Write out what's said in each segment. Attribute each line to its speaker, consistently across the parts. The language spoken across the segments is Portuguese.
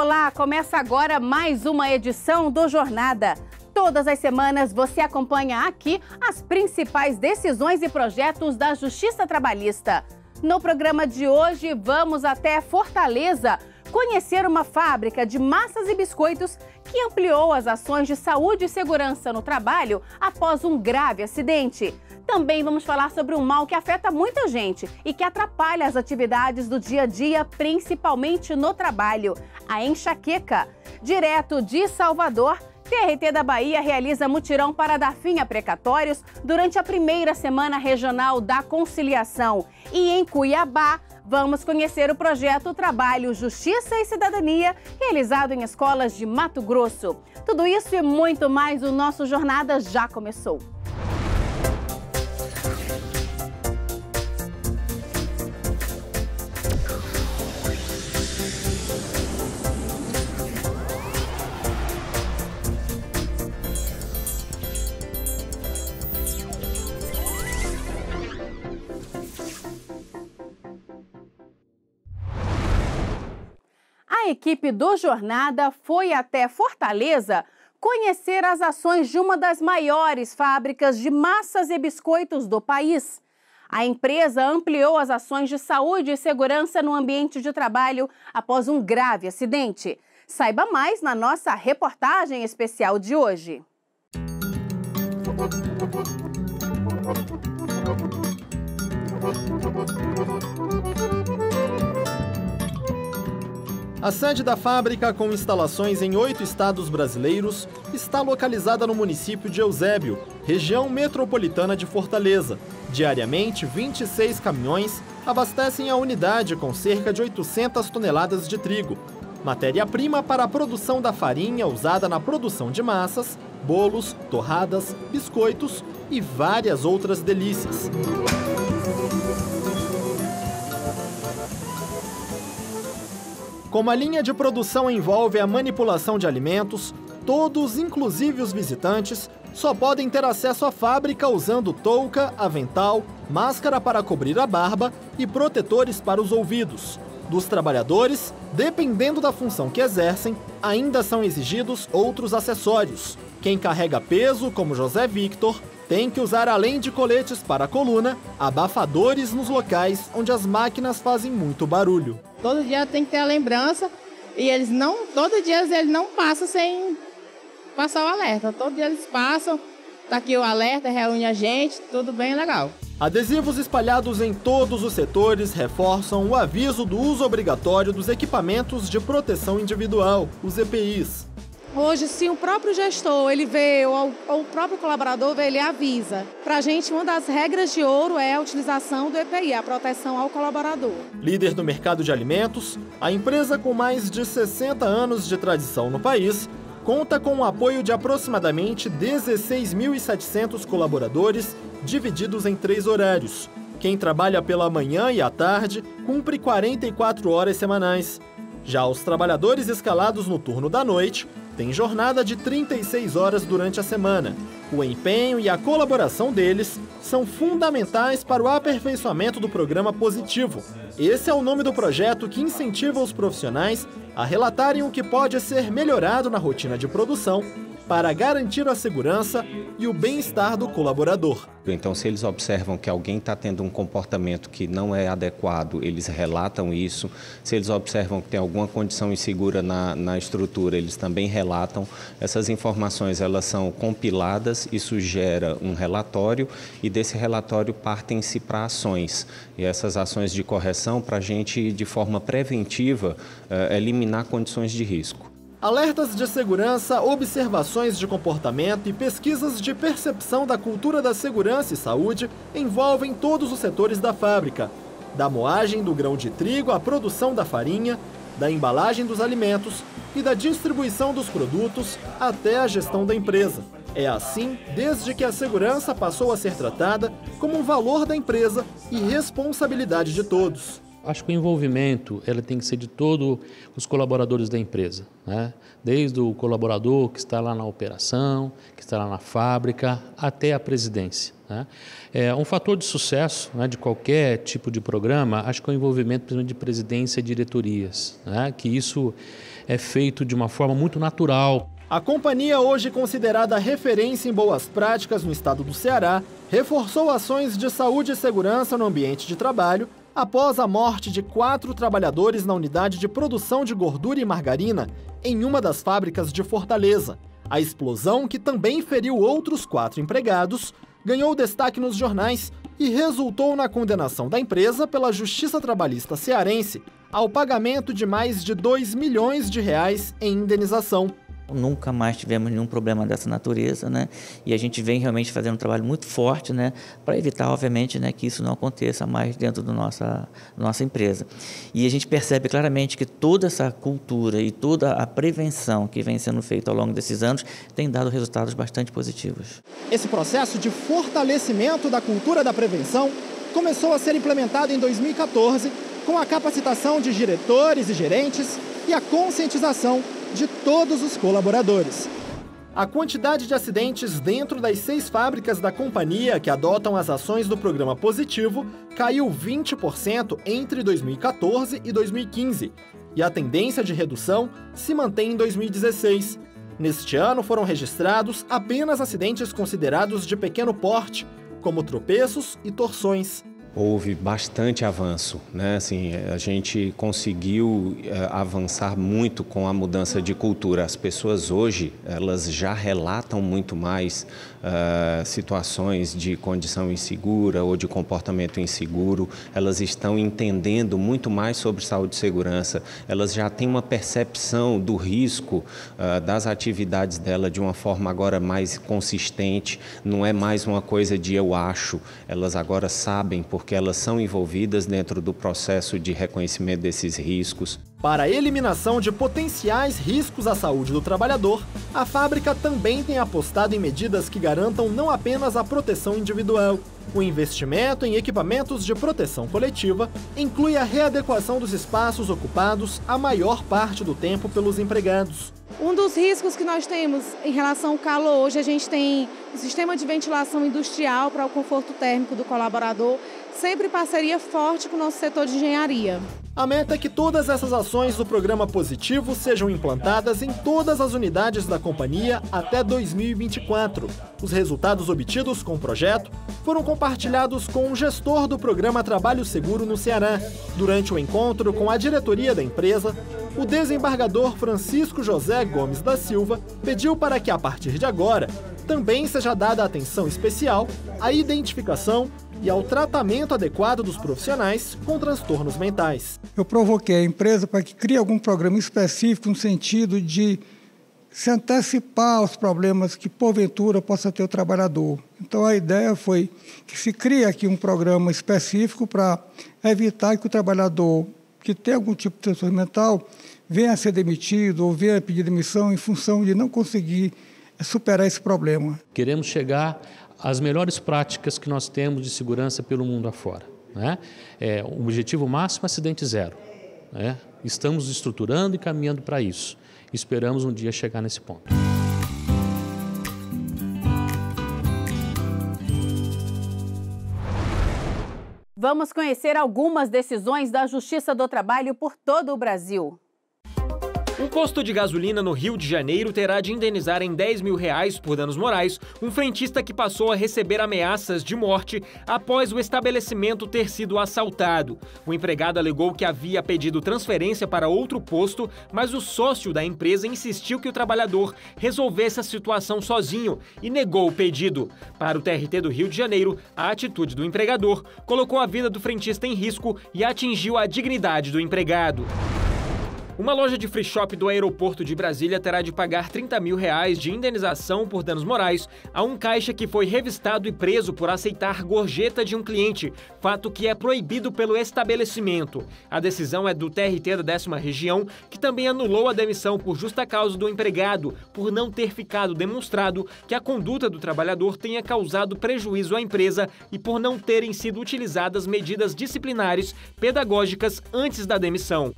Speaker 1: Olá, começa agora mais uma edição do Jornada. Todas as semanas você acompanha aqui as principais decisões e projetos da Justiça Trabalhista. No programa de hoje, vamos até Fortaleza conhecer uma fábrica de massas e biscoitos que ampliou as ações de saúde e segurança no trabalho após um grave acidente. Também vamos falar sobre um mal que afeta muita gente e que atrapalha as atividades do dia a dia, principalmente no trabalho, a enxaqueca. Direto de Salvador, TRT da Bahia realiza mutirão para dar fim a precatórios durante a primeira semana regional da conciliação. E em Cuiabá, vamos conhecer o projeto Trabalho, Justiça e Cidadania, realizado em escolas de Mato Grosso. Tudo isso e muito mais, o nosso Jornada já começou. A equipe do Jornada foi até Fortaleza conhecer as ações de uma das maiores fábricas de massas e biscoitos do país. A empresa ampliou as ações de saúde e segurança no ambiente de trabalho após um grave acidente. Saiba mais na nossa reportagem especial de hoje.
Speaker 2: A sede da fábrica, com instalações em 8 estados brasileiros, está localizada no município de Eusébio, região metropolitana de Fortaleza. Diariamente, 26 caminhões abastecem a unidade com cerca de 800 toneladas de trigo, matéria-prima para a produção da farinha usada na produção de massas, bolos, torradas, biscoitos e várias outras delícias. Como a linha de produção envolve a manipulação de alimentos, todos, inclusive os visitantes, só podem ter acesso à fábrica usando touca, avental, máscara para cobrir a barba e protetores para os ouvidos. Dos trabalhadores, dependendo da função que exercem, ainda são exigidos outros acessórios. Quem carrega peso, como José Victor, tem que usar, além de coletes para a coluna, abafadores nos locais onde as máquinas fazem muito barulho.
Speaker 3: Todo dia tem que ter a lembrança e todo dia eles não passam sem passar o alerta. Todo dia eles passam, tá aqui o alerta, reúne a gente, tudo bem legal.
Speaker 2: Adesivos espalhados em todos os setores reforçam o aviso do uso obrigatório dos equipamentos de proteção individual, os EPIs.
Speaker 4: Hoje, se o próprio gestor ele vê ou o próprio colaborador vê, ele avisa. Para a gente, uma das regras de ouro é a utilização do EPI, a proteção ao colaborador.
Speaker 2: Líder no mercado de alimentos, a empresa com mais de 60 anos de tradição no país conta com o apoio de aproximadamente 16.700 colaboradores divididos em 3 horários. Quem trabalha pela manhã e à tarde cumpre 44 horas semanais. Já os trabalhadores escalados no turno da noite têm jornada de 36 horas durante a semana. O empenho e a colaboração deles são fundamentais para o aperfeiçoamento do programa Positivo. Esse é o nome do projeto que incentiva os profissionais a relatarem o que pode ser melhorado na rotina de produção para garantir a segurança e o bem-estar do colaborador.
Speaker 5: Então, se eles observam que alguém está tendo um comportamento que não é adequado, eles relatam isso. Se eles observam que tem alguma condição insegura na estrutura, eles também relatam. Essas informações elas são compiladas, isso gera um relatório e desse relatório partem-se para ações. E essas ações de correção para a gente, de forma preventiva, eliminar condições de risco.
Speaker 2: Alertas de segurança, observações de comportamento e pesquisas de percepção da cultura da segurança e saúde envolvem todos os setores da fábrica, da moagem do grão de trigo à produção da farinha, da embalagem dos alimentos e da distribuição dos produtos até a gestão da empresa. É assim desde que a segurança passou a ser tratada como um valor da empresa e responsabilidade de todos.
Speaker 6: Acho que o envolvimento tem que ser de todos os colaboradores da empresa, né? Desde o colaborador que está lá na operação, que está lá na fábrica, até a presidência, né? Um fator de sucesso, né, de qualquer tipo de programa, acho que é o envolvimento, principalmente, de presidência e diretorias, né? Que isso é feito de uma forma muito natural.
Speaker 2: A companhia, hoje considerada referência em boas práticas no estado do Ceará, reforçou ações de saúde e segurança no ambiente de trabalho após a morte de 4 trabalhadores na unidade de produção de gordura e margarina em uma das fábricas de Fortaleza. A explosão, que também feriu outros 4 empregados, ganhou destaque nos jornais e resultou na condenação da empresa pela Justiça Trabalhista cearense ao pagamento de mais de R$2 milhões em indenização.
Speaker 7: Nunca mais tivemos nenhum problema dessa natureza, né? E a gente vem realmente fazendo um trabalho muito forte, né, para evitar, obviamente, né, que isso não aconteça mais dentro da nossa empresa. E a gente percebe claramente que toda essa cultura e toda a prevenção que vem sendo feita ao longo desses anos tem dado resultados bastante positivos.
Speaker 2: Esse processo de fortalecimento da cultura da prevenção começou a ser implementado em 2014 com a capacitação de diretores e gerentes e a conscientização de todos os colaboradores. A quantidade de acidentes dentro das 6 fábricas da companhia que adotam as ações do programa Positivo caiu 20% entre 2014 e 2015, e a tendência de redução se mantém em 2016. Neste ano foram registrados apenas acidentes considerados de pequeno porte, como tropeços e torções.
Speaker 5: Houve bastante avanço, né? Assim, a gente conseguiu avançar muito com a mudança de cultura. As pessoas hoje, elas já relatam muito mais situações de condição insegura ou de comportamento inseguro. Elas estão entendendo muito mais sobre saúde e segurança. Elas já têm uma percepção do risco das atividades dela de uma forma agora mais consistente. Não é mais uma coisa de eu acho. Elas agora sabem, porque elas são envolvidas dentro do processo de reconhecimento desses riscos.
Speaker 2: Para a eliminação de potenciais riscos à saúde do trabalhador, a fábrica também tem apostado em medidas que garantam não apenas a proteção individual. O investimento em equipamentos de proteção coletiva inclui a readequação dos espaços ocupados a maior parte do tempo pelos empregados.
Speaker 4: Um dos riscos que nós temos em relação ao calor, hoje a gente tem o sistema de ventilação industrial para o conforto térmico do colaborador, sempre em parceria forte com o nosso setor de engenharia.
Speaker 2: A meta é que todas essas ações do programa Positivo sejam implantadas em todas as unidades da companhia até 2024. Os resultados obtidos com o projeto foram compartilhados com o gestor do programa Trabalho Seguro no Ceará. Durante o encontro com a diretoria da empresa, o desembargador Francisco José Gomes da Silva pediu para que, a partir de agora, também seja dada atenção especial à identificação e ao tratamento adequado dos profissionais com transtornos mentais.
Speaker 8: Eu provoquei a empresa para que crie algum programa específico no sentido de se antecipar aos problemas que, porventura, possa ter o trabalhador. Então, a ideia foi que se crie aqui um programa específico para evitar que o trabalhador que tem algum tipo de transtorno mental venha a ser demitido ou venha a pedir demissão em função de não conseguir superar esse problema.
Speaker 6: Queremos chegar às melhores práticas que nós temos de segurança pelo mundo afora, né? O objetivo máximo é acidente zero, né? Estamos estruturando e caminhando para isso. Esperamos um dia chegar nesse ponto.
Speaker 1: Vamos conhecer algumas decisões da Justiça do Trabalho por todo o Brasil.
Speaker 9: Um posto de gasolina no Rio de Janeiro terá de indenizar em R$10 mil por danos morais um frentista que passou a receber ameaças de morte após o estabelecimento ter sido assaltado. O empregado alegou que havia pedido transferência para outro posto, mas o sócio da empresa insistiu que o trabalhador resolvesse a situação sozinho e negou o pedido. Para o TRT do Rio de Janeiro, a atitude do empregador colocou a vida do frentista em risco e atingiu a dignidade do empregado. Uma loja de free shop do aeroporto de Brasília terá de pagar R$30 mil de indenização por danos morais a um caixa que foi revistado e preso por aceitar gorjeta de um cliente, fato que é proibido pelo estabelecimento. A decisão é do TRT da 10ª Região, que também anulou a demissão por justa causa do empregado, por não ter ficado demonstrado que a conduta do trabalhador tenha causado prejuízo à empresa e por não terem sido utilizadas medidas disciplinares pedagógicas antes da demissão.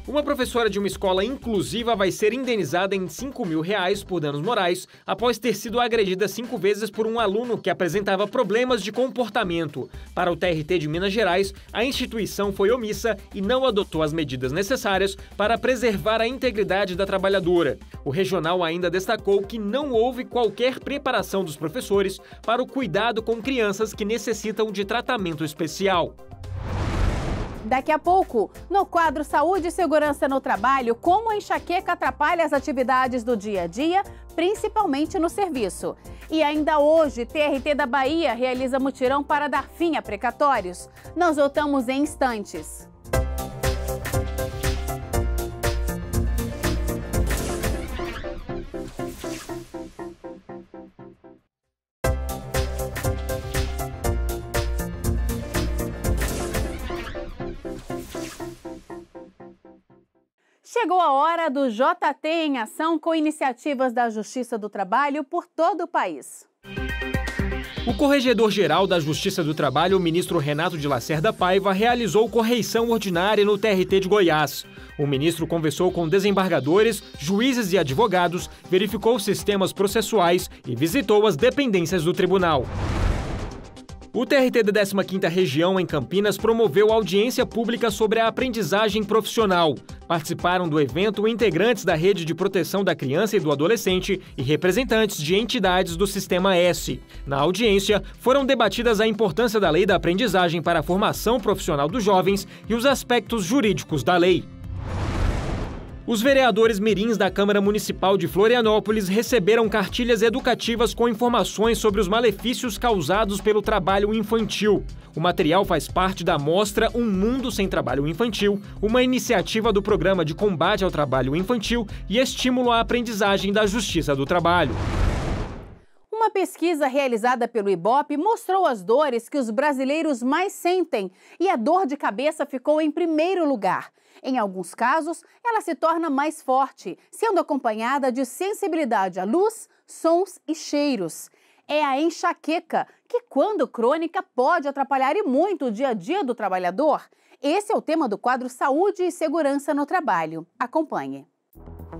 Speaker 9: Uma professora de uma escola inclusiva vai ser indenizada em R$5 mil por danos morais após ter sido agredida 5 vezes por um aluno que apresentava problemas de comportamento. Para o TRT de Minas Gerais, a instituição foi omissa e não adotou as medidas necessárias para preservar a integridade da trabalhadora. O regional ainda destacou que não houve qualquer preparação dos professores para o cuidado com crianças que necessitam de tratamento especial.
Speaker 1: Daqui a pouco, no quadro Saúde e Segurança no Trabalho, como a enxaqueca atrapalha as atividades do dia a dia, principalmente no serviço. E ainda hoje, TRT da Bahia realiza mutirão para dar fim a precatórios. Nós voltamos em instantes. Chegou a hora do JT em ação com iniciativas da Justiça do Trabalho por todo o país.
Speaker 9: O Corregedor-Geral da Justiça do Trabalho, o ministro Renato de Lacerda Paiva, realizou correição ordinária no TRT de Goiás. O ministro conversou com desembargadores, juízes e advogados, verificou sistemas processuais e visitou as dependências do tribunal. O TRT da 15ª Região, em Campinas, promoveu audiência pública sobre a aprendizagem profissional. Participaram do evento integrantes da Rede de Proteção da Criança e do Adolescente e representantes de entidades do Sistema S. Na audiência, foram debatidas a importância da Lei da Aprendizagem para a formação profissional dos jovens e os aspectos jurídicos da lei. Os vereadores mirins da Câmara Municipal de Florianópolis receberam cartilhas educativas com informações sobre os malefícios causados pelo trabalho infantil. O material faz parte da mostra Um Mundo Sem Trabalho Infantil, uma iniciativa do Programa de Combate ao Trabalho Infantil e Estímulo à Aprendizagem da Justiça do Trabalho.
Speaker 1: Uma pesquisa realizada pelo IBOP mostrou as dores que os brasileiros mais sentem e a dor de cabeça ficou em primeiro lugar. Em alguns casos, ela se torna mais forte, sendo acompanhada de sensibilidade à luz, sons e cheiros. É a enxaqueca, que quando crônica pode atrapalhar e muito o dia a dia do trabalhador. Esse é o tema do quadro Saúde e Segurança no Trabalho. Acompanhe.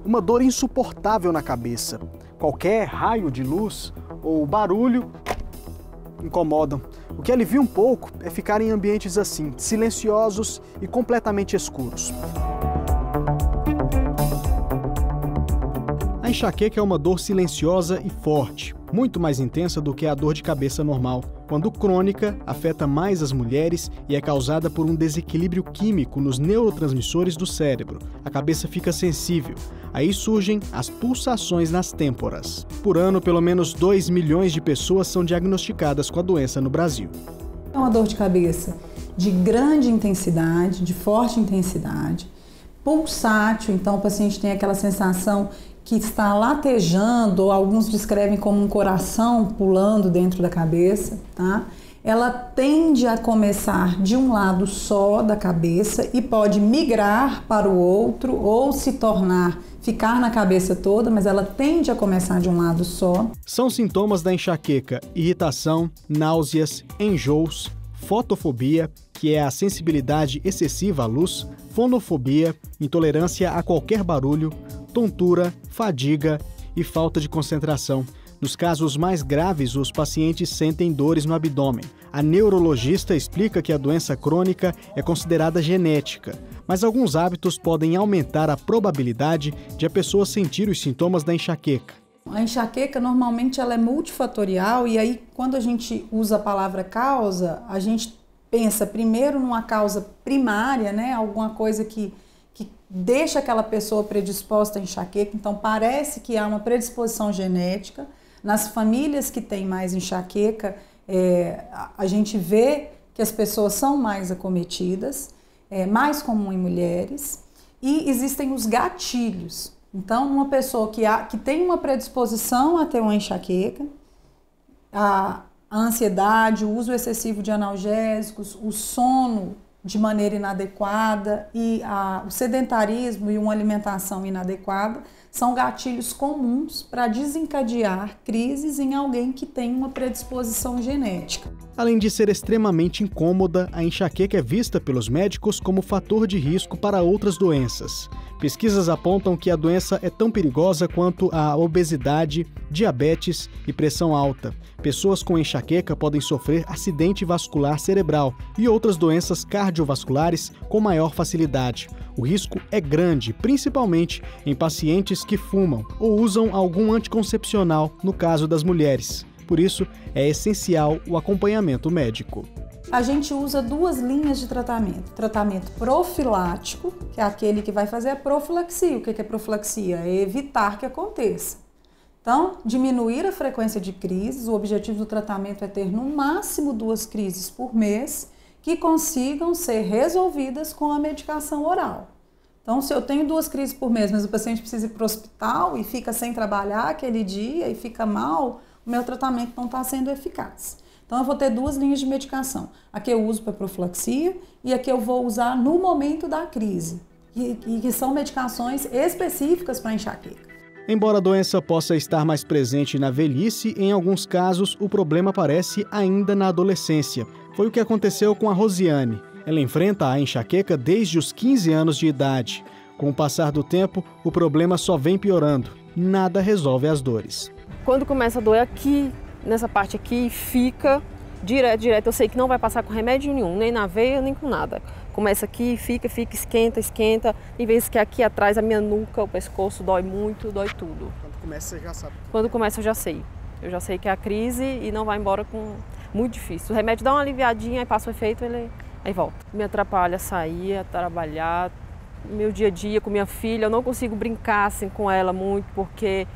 Speaker 10: Uma dor insuportável na cabeça. Qualquer raio de luz ou barulho incomodam. O que alivia um pouco é ficar em ambientes assim, silenciosos e completamente escuros. A enxaqueca é uma dor silenciosa e forte, muito mais intensa do que a dor de cabeça normal. Quando crônica, afeta mais as mulheres e é causada por um desequilíbrio químico nos neurotransmissores do cérebro. A cabeça fica sensível. Aí surgem as pulsações nas têmporas. Por ano, pelo menos 2 milhões de pessoas são diagnosticadas com a doença no Brasil.
Speaker 11: É uma dor de cabeça de grande intensidade, de forte intensidade, pulsátil, então o paciente tem aquela sensação que está latejando, ou alguns descrevem como um coração pulando dentro da cabeça, tá? Ela tende a começar de um lado só da cabeça e pode migrar para o outro ou ficar na cabeça toda, mas ela tende a começar de um lado só.
Speaker 10: São sintomas da enxaqueca: irritação, náuseas, enjoos, fotofobia, que é a sensibilidade excessiva à luz, fonofobia, intolerância a qualquer barulho, tontura, fadiga e falta de concentração. Nos casos mais graves, os pacientes sentem dores no abdômen. A neurologista explica que a doença crônica é considerada genética, mas alguns hábitos podem aumentar a probabilidade de a pessoa sentir os sintomas da enxaqueca.
Speaker 11: A enxaqueca normalmente ela é multifatorial e aí quando a gente usa a palavra causa, a gente pensa primeiro numa causa primária, né? Alguma coisa que deixa aquela pessoa predisposta à enxaqueca, então parece que há uma predisposição genética. Nas famílias que têm mais enxaqueca, a gente vê que as pessoas são mais acometidas. mais comum em mulheres, e existem os gatilhos. Então, uma pessoa que tem uma predisposição a ter uma enxaqueca, a ansiedade, o uso excessivo de analgésicos, o sono de maneira inadequada e o sedentarismo e uma alimentação inadequada são gatilhos comuns para desencadear crises em alguém que tem uma predisposição genética.
Speaker 10: Além de ser extremamente incômoda, a enxaqueca é vista pelos médicos como fator de risco para outras doenças. Pesquisas apontam que a doença é tão perigosa quanto a obesidade, diabetes e pressão alta. Pessoas com enxaqueca podem sofrer acidente vascular cerebral e outras doenças cardiovasculares com maior facilidade. O risco é grande, principalmente em pacientes que fumam ou usam algum anticoncepcional, no caso das mulheres. Por isso, é essencial o acompanhamento médico.
Speaker 11: A gente usa 2 linhas de tratamento. Tratamento profilático, que é aquele que vai fazer a profilaxia. O que é profilaxia? É evitar que aconteça. Então, diminuir a frequência de crises. O objetivo do tratamento é ter no máximo 2 crises por mês que consigam ser resolvidas com a medicação oral. Então, se eu tenho 2 crises por mês, mas o paciente precisa ir para o hospital e fica sem trabalhar aquele dia e fica mal, o meu tratamento não está sendo eficaz. Então, eu vou ter 2 linhas de medicação. A que eu uso para profilaxia e a que eu vou usar no momento da crise, que são medicações específicas para enxaqueca.
Speaker 10: Embora a doença possa estar mais presente na velhice, em alguns casos o problema aparece ainda na adolescência. Foi o que aconteceu com a Rosiane. Ela enfrenta a enxaqueca desde os 15 anos de idade. Com o passar do tempo, o problema só vem piorando. Nada resolve as dores.
Speaker 12: Quando começa a doer aqui, nessa parte aqui, fica direto. Eu sei que não vai passar com remédio nenhum, nem na veia, nem com nada. Começa aqui, fica, esquenta. Em vez que aqui atrás, a minha nuca, o pescoço dói muito, dói tudo.
Speaker 10: Quando começa, você já sabe?
Speaker 12: Quando começa, eu já sei. Eu já sei que é a crise e não vai embora com... Muito difícil. O remédio dá uma aliviadinha, aí passa o efeito, aí volta. Me atrapalha sair, a trabalhar, meu dia a dia com minha filha. Eu não consigo brincar assim com ela muito, porque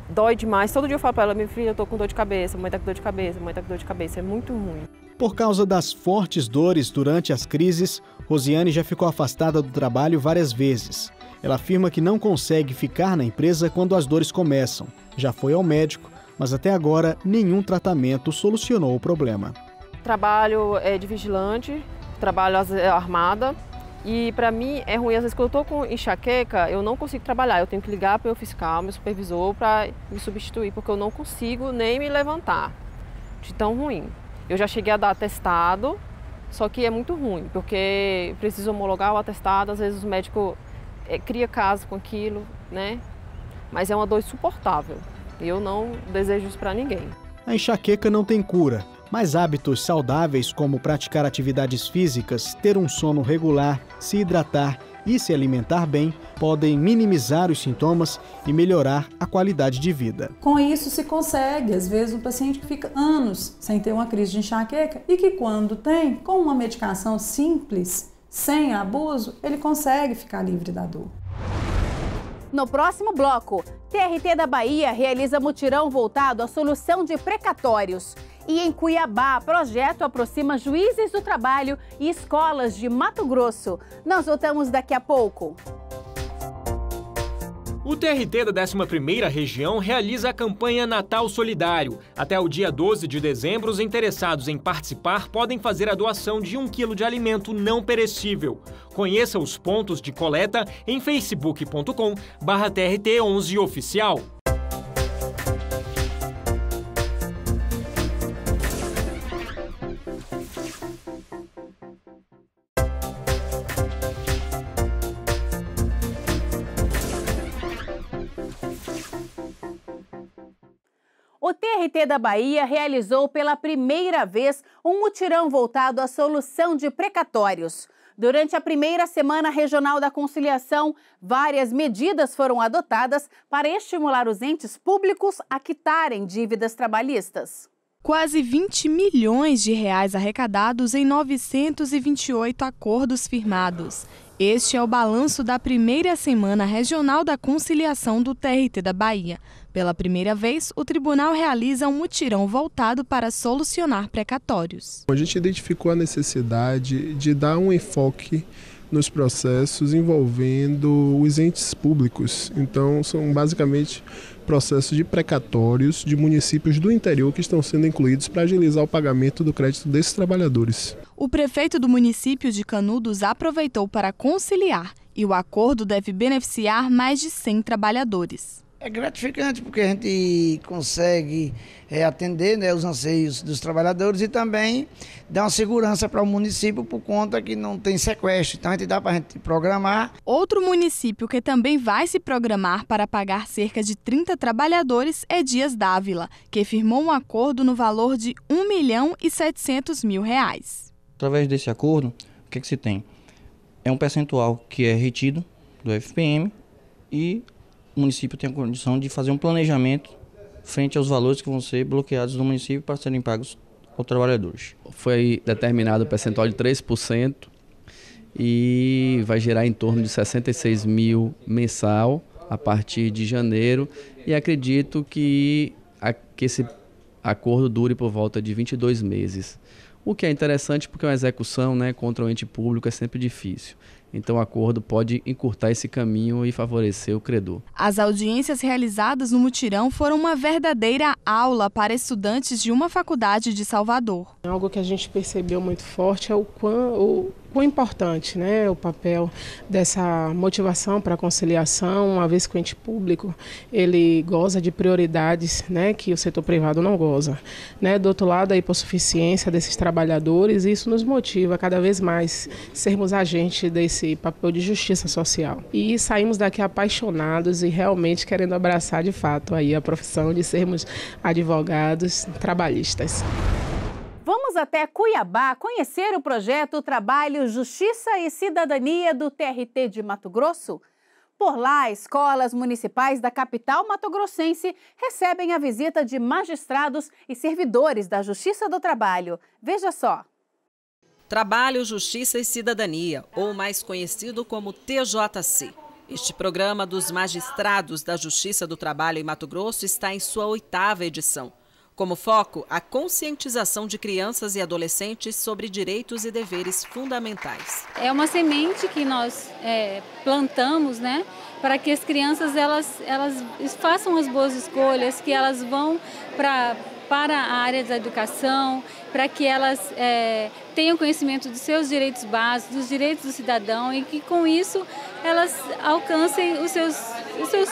Speaker 12: dói demais. Todo dia eu falo para ela, minha filha, eu tô com dor de cabeça, mãe tá com dor de cabeça, mãe tá com dor de cabeça. É muito ruim.
Speaker 10: Por causa das fortes dores durante as crises, Rosiane já ficou afastada do trabalho várias vezes. Ela afirma que não consegue ficar na empresa quando as dores começam. Já foi ao médico, mas até agora nenhum tratamento solucionou o problema.
Speaker 12: Trabalho de vigilante, trabalho armada e para mim é ruim. Às vezes quando eu estou com enxaqueca eu não consigo trabalhar, eu tenho que ligar para o meu fiscal, meu supervisor para me substituir, porque eu não consigo nem me levantar de tão ruim. Eu já cheguei a dar atestado, só que é muito ruim, porque preciso homologar o atestado, às vezes o médico cria caso com aquilo, né? Mas é uma dor insuportável. Eu não desejo isso para ninguém.
Speaker 10: A enxaqueca não tem cura, mas hábitos saudáveis como praticar atividades físicas, ter um sono regular, se hidratar e se alimentar bem podem minimizar os sintomas e melhorar a qualidade de vida.
Speaker 11: Com isso se consegue, às vezes, um paciente que fica anos sem ter uma crise de enxaqueca e que quando tem, com uma medicação simples, sem abuso, ele consegue ficar livre da dor.
Speaker 1: No próximo bloco, TRT da Bahia realiza mutirão voltado à solução de precatórios. E em Cuiabá, projeto aproxima juízes do trabalho e escolas de Mato Grosso. Nós voltamos daqui a pouco.
Speaker 9: O TRT da 11ª Região realiza a campanha Natal Solidário. Até o dia 12 de dezembro, os interessados em participar podem fazer a doação de 1 quilo de alimento não perecível. Conheça os pontos de coleta em facebook.com/TRT11oficial.
Speaker 1: O TRT da Bahia realizou pela primeira vez um mutirão voltado à solução de precatórios. Durante a primeira Semana Regional da Conciliação, várias medidas foram adotadas para estimular os entes públicos a quitarem dívidas trabalhistas.
Speaker 13: Quase 20 milhões de reais arrecadados em 928 acordos firmados. Este é o balanço da primeira semana regional da conciliação do TRT da Bahia. Pela primeira vez, o tribunal realiza um mutirão voltado para solucionar precatórios.
Speaker 14: A gente identificou a necessidade de dar um enfoque nos processos envolvendo os entes públicos. Então, são basicamente processos de precatórios de municípios do interior que estão sendo incluídos para agilizar o pagamento do crédito desses trabalhadores.
Speaker 13: O prefeito do município de Canudos aproveitou para conciliar e o acordo deve beneficiar mais de 100 trabalhadores.
Speaker 15: É gratificante porque a gente consegue atender, né, os anseios dos trabalhadores e também dar uma segurança para o município por conta que não tem sequestro. Então a gente dá para a gente programar.
Speaker 13: Outro município que também vai se programar para pagar cerca de 30 trabalhadores é Dias Dávila, que firmou um acordo no valor de R$1.700.000.
Speaker 16: Através desse acordo, o que se tem? É um percentual que é retido do FPM e o município tem a condição de fazer um planejamento frente aos valores que vão ser bloqueados no município para serem pagos aos trabalhadores.
Speaker 17: Foi determinado o percentual de 3% e vai gerar em torno de 66 mil mensal a partir de janeiro e acredito que esse acordo dure por volta de 22 meses. O que é interessante porque uma execução, né, contra o ente público é sempre difícil. Então o acordo pode encurtar esse caminho e favorecer o credor.
Speaker 13: As audiências realizadas no mutirão foram uma verdadeira aula para estudantes de uma faculdade de Salvador.
Speaker 18: Algo que a gente percebeu muito forte é o quão importante, né, o papel dessa motivação para a conciliação, uma vez que o ente público ele goza de prioridades, né, que o setor privado não goza. Né? Do outro lado, a hipossuficiência desses trabalhadores, e isso nos motiva cada vez mais sermos agentes desse papel de justiça social. E saímos daqui apaixonados e realmente querendo abraçar de fato aí a profissão de sermos advogados trabalhistas.
Speaker 1: Vamos até Cuiabá conhecer o projeto Trabalho, Justiça e Cidadania do TRT de Mato Grosso. Por lá, escolas municipais da capital mato-grossense recebem a visita de magistrados e servidores da Justiça do Trabalho. Veja só.
Speaker 19: Trabalho, Justiça e Cidadania, ou mais conhecido como TJC. Este programa dos magistrados da Justiça do Trabalho em Mato Grosso está em sua 8ª edição. Como foco, a conscientização de crianças e adolescentes sobre direitos e deveres fundamentais.
Speaker 20: É uma semente que nós plantamos, né, para que as crianças elas façam as boas escolhas, que elas vão para a área da educação, para que elas tenham conhecimento dos seus direitos básicos, dos direitos do cidadão e que com isso elas alcancem os seus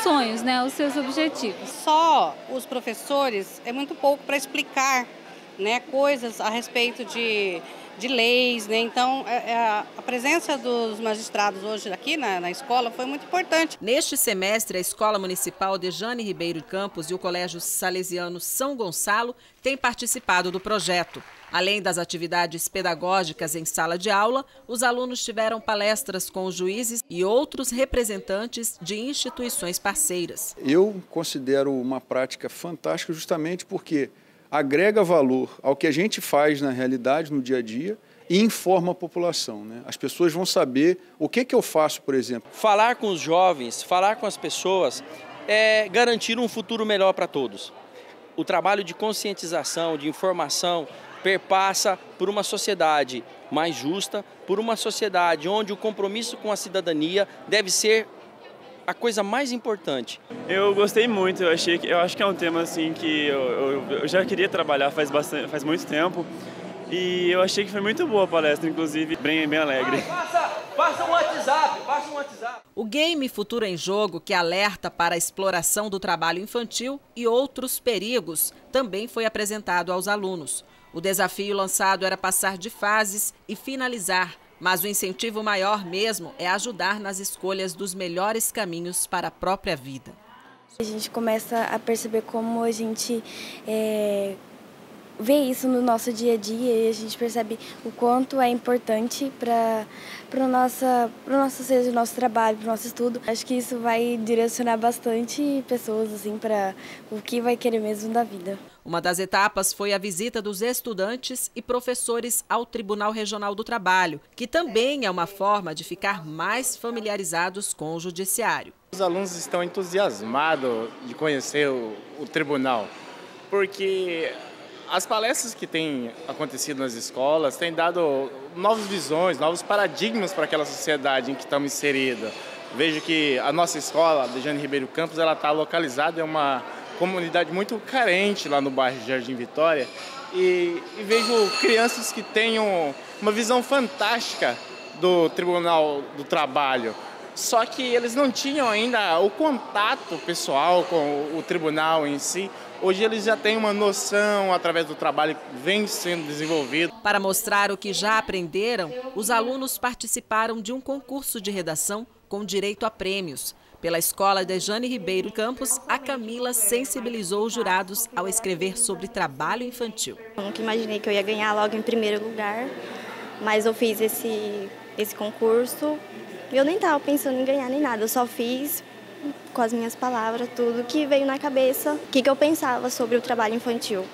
Speaker 20: sonhos, né, os seus objetivos.
Speaker 21: Só os professores é muito pouco para explicar, né, coisas a respeito de leis, né? Então a presença dos magistrados hoje aqui na escola foi muito importante.
Speaker 19: Neste semestre, a Escola Municipal de Jane Ribeiro de Campos e o Colégio Salesiano São Gonçalo têm participado do projeto. Além das atividades pedagógicas em sala de aula, os alunos tiveram palestras com os juízes e outros representantes de instituições parceiras.
Speaker 22: Eu considero uma prática fantástica justamente porque agrega valor ao que a gente faz na realidade, no dia a dia, e informa a população, né? As pessoas vão saber o que eu faço, por exemplo.
Speaker 23: Falar com os jovens, falar com as pessoas é garantir um futuro melhor para todos. O trabalho de conscientização, de informação, perpassa por uma sociedade mais justa, por uma sociedade onde o compromisso com a cidadania deve ser a coisa mais importante.
Speaker 24: Eu gostei muito, eu acho que é um tema assim que eu já queria trabalhar faz muito tempo e eu achei que foi muito boa a palestra, inclusive bem alegre.
Speaker 23: Passa um WhatsApp.
Speaker 19: O game Futuro em Jogo, que alerta para a exploração do trabalho infantil e outros perigos, também foi apresentado aos alunos. O desafio lançado era passar de fases e finalizar, mas o incentivo maior mesmo é ajudar nas escolhas dos melhores caminhos para a própria vida.
Speaker 25: A gente começa a perceber como a gente
Speaker 3: vê isso no nosso dia a dia e a gente percebe o quanto é importante para o nosso trabalho, para o nosso estudo. Acho que isso vai direcionar bastante pessoas assim, para o que vai querer mesmo da vida.
Speaker 19: Uma das etapas foi a visita dos estudantes e professores ao Tribunal Regional do Trabalho, que também é uma forma de ficar mais familiarizados com o judiciário.
Speaker 4: Os alunos estão entusiasmados de conhecer o tribunal, porque as palestras que têm acontecido nas escolas têm dado novas visões, novos paradigmas para aquela sociedade em que estamos inseridos. Vejo que a nossa escola, de Jane Ribeiro Campos, ela está localizada em uma comunidade muito carente lá no bairro de Jardim Vitória e vejo crianças que têm uma visão fantástica do Tribunal do Trabalho. Só que eles não tinham ainda o contato pessoal com o tribunal em si. Hoje eles já têm uma noção através do trabalho que vem sendo desenvolvido.
Speaker 19: Para mostrar o que já aprenderam, os alunos participaram de um concurso de redação com direito a prêmios. Pela escola de Jane Ribeiro Campos, a Camila sensibilizou os jurados ao escrever sobre trabalho infantil.
Speaker 5: Eu nunca imaginei que eu ia ganhar logo em primeiro lugar, mas eu fiz esse concurso. Eu nem estava pensando em ganhar nem nada, eu só fiz com as minhas palavras, tudo que veio na cabeça, o que eu pensava sobre o trabalho infantil,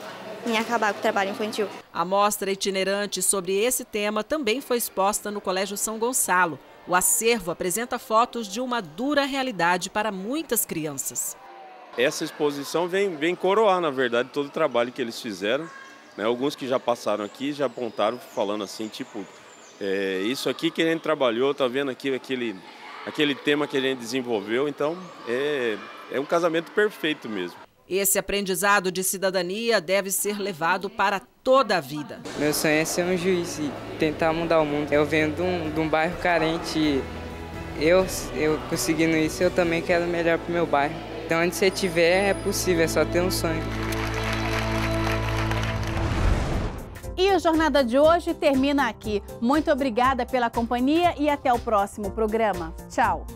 Speaker 5: em acabar com o trabalho infantil.
Speaker 19: A mostra itinerante sobre esse tema também foi exposta no Colégio São Gonçalo. O acervo apresenta fotos de uma dura realidade para muitas crianças.
Speaker 7: Essa exposição vem coroar, na verdade, todo o trabalho que eles fizeram, né? Alguns que já passaram aqui já apontaram falando assim, tipo, isso aqui que a gente trabalhou, tá vendo aqui aquele tema que a gente desenvolveu, então é um casamento perfeito mesmo.
Speaker 19: Esse aprendizado de cidadania deve ser levado para toda a vida.
Speaker 25: Meu sonho é ser um juiz e tentar mudar o mundo. Eu venho de um bairro carente, eu conseguindo isso, eu também quero melhor para o meu bairro. Então onde você estiver é possível, é só ter um sonho.
Speaker 1: E a jornada de hoje termina aqui. Muito obrigada pela companhia e até o próximo programa. Tchau!